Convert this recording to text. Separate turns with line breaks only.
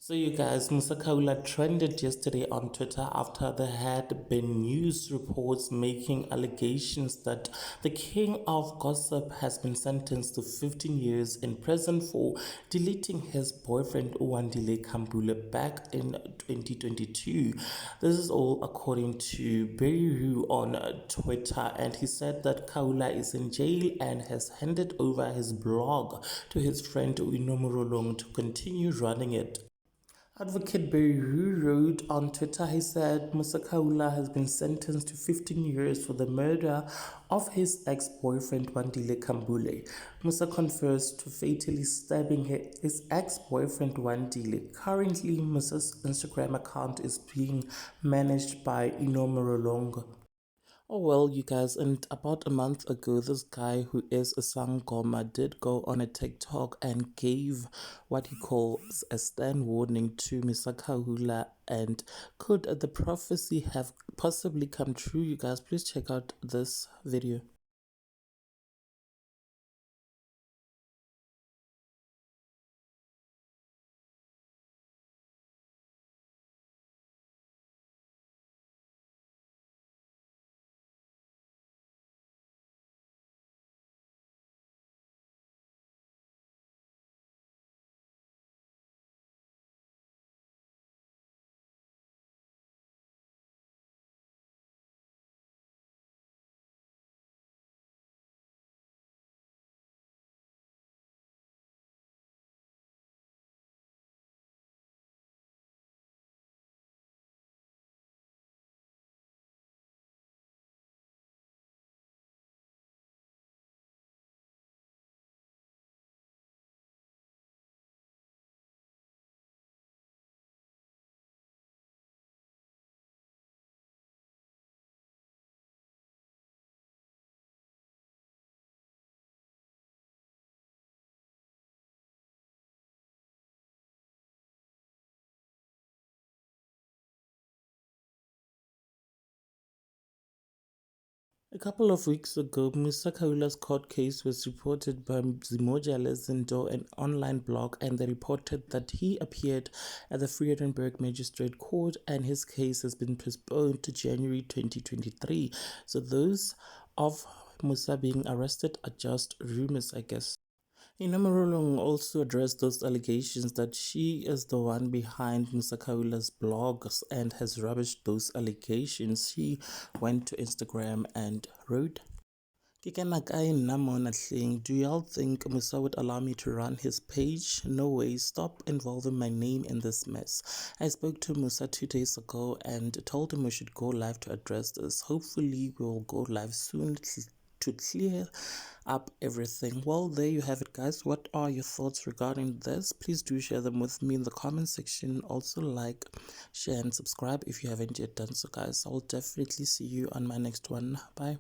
So you guys, Musa Khawula trended yesterday on Twitter after there had been news reports making allegations that the king of gossip has been sentenced to 15 years in prison for deleting his boyfriend BF Khambule back in 2022. This is all according to Berry on Twitter, and he said that Khawula is in jail and has handed over his blog to his friend Uinomurolong to continue running it. Advocate Beru wrote on Twitter, he said Musa Khawula has been sentenced to 15 years for the murder of his ex-boyfriend Wandile Khambule. Musa confessed to fatally stabbing his ex-boyfriend Wandile. Currently, Musa's Instagram account is being managed by Inomorolong. Oh well, you guys, and about a month ago, this guy who is a Sangoma did go on a TikTok and gave what he calls a stern warning to Musa Khawula. And could the prophecy have possibly come true? You guys, please check out this video. A couple of weeks ago, Musa Khawula's court case was reported by Zimoja Lezindo, an online blog, and they reported that he appeared at the Vredenburg Magistrate Court and his case has been postponed to January 2023. So those of Musa being arrested are just rumors, I guess. Inamarolong also addressed those allegations that she is the one behind Musa Khawula's blogs and has rubbished those allegations. She went to Instagram and wrote, "Ke kena kae nna mona hleng? Do y'all think Musa would allow me to run his page? No way, stop involving my name in this mess. I spoke to Musa 2 days ago and told him we should go live to address this. Hopefully we will go live soon to clear up everything." Well, there you have it, guys. What are your thoughts regarding this? Please do share them with me in the comment section. Also like, share, and subscribe if you haven't yet done so, guys. I'll definitely see you on my next one. Bye.